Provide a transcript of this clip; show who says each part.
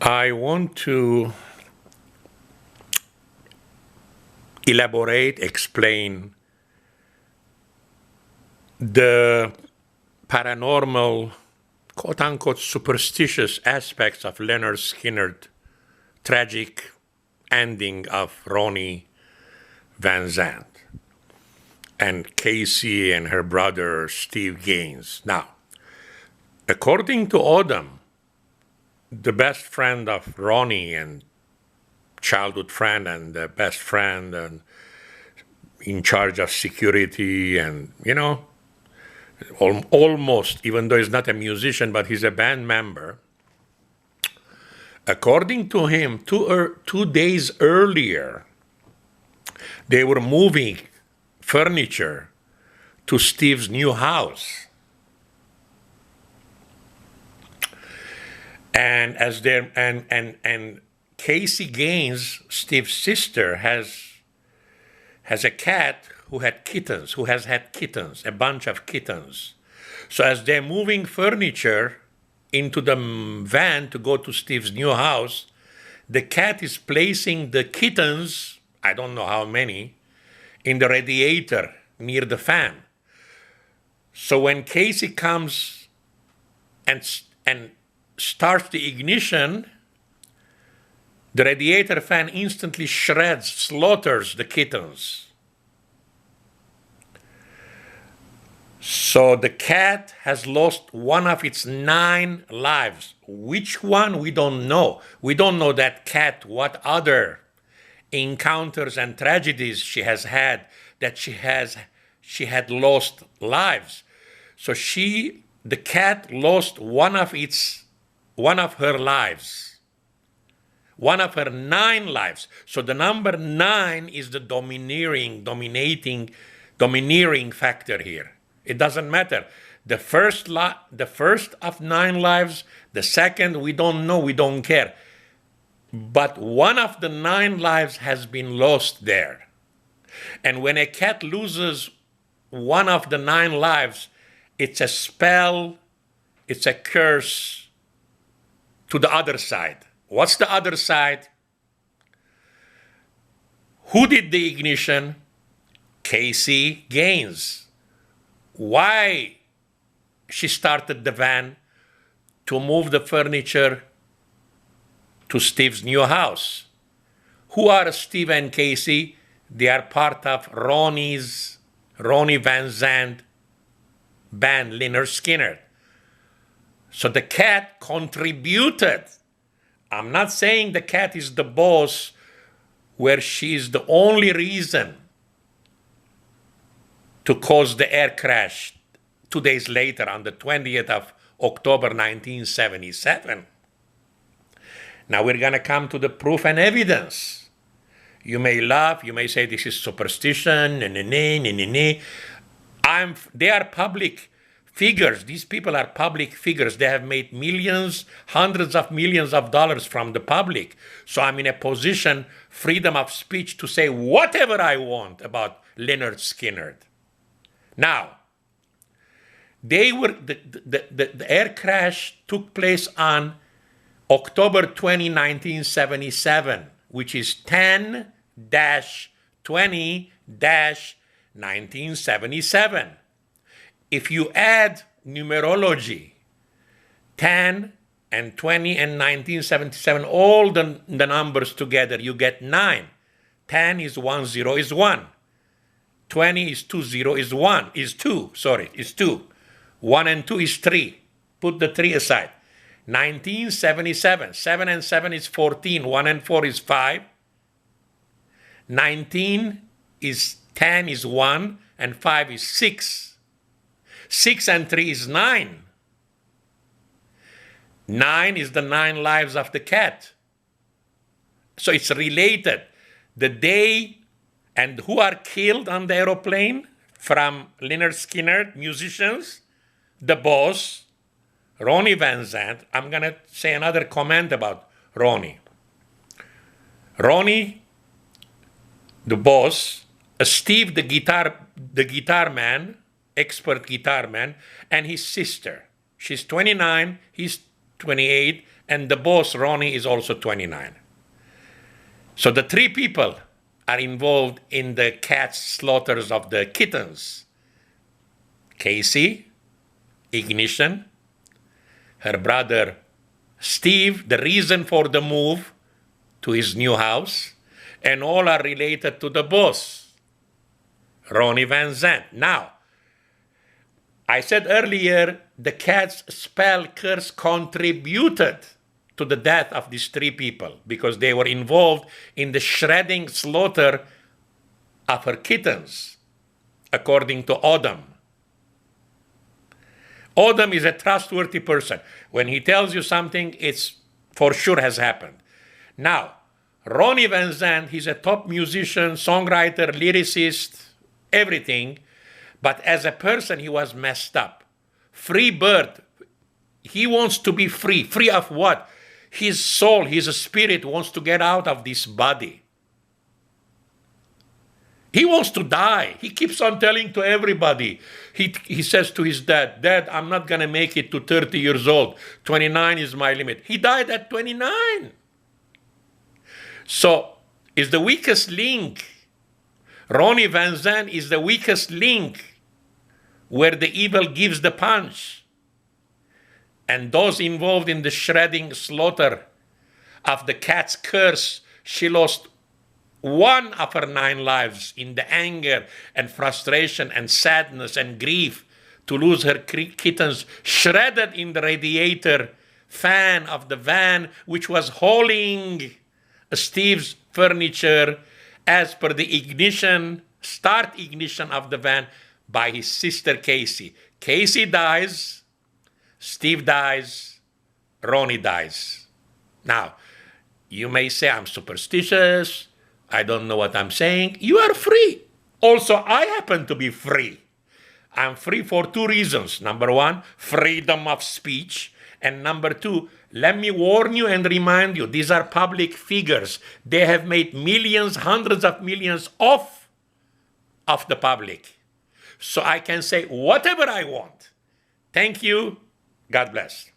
Speaker 1: I want to elaborate, explain the paranormal, quote-unquote, superstitious aspects of Lynyrd Skynyrd tragic ending of Ronnie Van Zandt and Casey and her brother Steve Gaines. Now, according to Odom, the best friend of Ronnie and childhood friend and the best friend and in charge of security and, almost, even though he's not a musician, but he's a band member. According to him, 2 days earlier, they were moving furniture to Steve's new house. And and Casey Gaines, Steve's sister, has a cat who had kittens, a bunch of kittens. So as they're moving furniture into the van to go to Steve's new house, the cat is placing the kittens, I don't know how many, in the radiator near the fan. So when Casey comes and starts the ignition, the radiator fan instantly slaughters the kittens. So the cat has lost one of its 9 lives. Which one? We don't know. We don't know that cat, what other encounters and tragedies she has had that she had lost lives. So the cat lost one of her lives. One of her 9 lives. So the number 9 is the domineering factor here. It doesn't matter. The first of 9 lives, the second, we don't know, we don't care. But one of the 9 lives has been lost there. And when a cat loses one of the 9 lives, it's a spell, it's a curse to the other side. What's the other side? Who did the ignition? Casey Gaines. Why she started the van? To move the furniture to Steve's new house. Who are Steve and Casey? They are part of Ronnie Van Zandt band, Lynyrd Skynyrd. So the cat contributed. I'm not saying the cat is the boss where she's the only reason to cause the air crash 2 days later on the 20th of October 1977. Now we're going to come to the proof and evidence. You may laugh, you may say this is superstition, They are public figures. These people are public figures. They have made millions, hundreds of millions of dollars from the public. So I'm in a position, freedom of speech, to say whatever I want about Lynyrd Skynyrd. Now, the air crash took place on October 20, 1977, which is 10-20-1977. If you add numerology, 10 and 20 and 1977, all the numbers together, you get 9. 10 is 1, 0 is 1. 20 is 2, 0 is 1, is 2, sorry, is 2. 1 and 2 is 3. Put the 3 aside. 1977, 7 and 7 is 14, 1 and 4 is 5. 19 is 10 is 1, and 5 is 6. 6 and 3 is 9. 9 is the 9 lives of the cat. So it's related. The day and who are killed on the aeroplane from Lynyrd Skynyrd, musicians, the boss, Ronnie Van Zandt. I'm going to say another comment about Ronnie. Ronnie, the boss, Steve, the guitar man, expert guitar man, and his sister. She's 29, he's 28, and the boss, Ronnie, is also 29. So the three people are involved in the cat slaughters of the kittens. Casey, Ignition, her brother Steve, the reason for the move to his new house, and all are related to the boss, Ronnie Van Zant. Now, I said earlier, the cat's spell curse contributed to the death of these three people because they were involved in the shredding slaughter of her kittens, according to Odom. Odom is a trustworthy person. When he tells you something, it's for sure has happened. Now, Ronnie Van Zant, he's a top musician, songwriter, lyricist, everything. But as a person, he was messed up. Free bird. He wants to be free. Free of what? His soul, his spirit wants to get out of this body. He wants to die. He keeps on telling to everybody. He says to his dad, Dad, I'm not going to make it to 30 years old. 29 is my limit. He died at 29. So, is the weakest link. Ronnie Van Zant is the weakest link where the evil gives the punch. And those involved in the shredding slaughter of the cat's curse, she lost one of her 9 lives in the anger and frustration and sadness and grief to lose her kittens shredded in the radiator fan of the van, which was hauling Steve's furniture as per the start ignition of the van by his sister Casey. Casey dies, Steve dies, Ronnie dies. Now, you may say I'm superstitious, I don't know what I'm saying. You are free. Also, I happen to be free. I'm free for 2 reasons. Number 1, freedom of speech. And number 2, let me warn you and remind you, these are public figures. They have made millions, hundreds of millions off of the public. So I can say whatever I want. Thank you. God bless.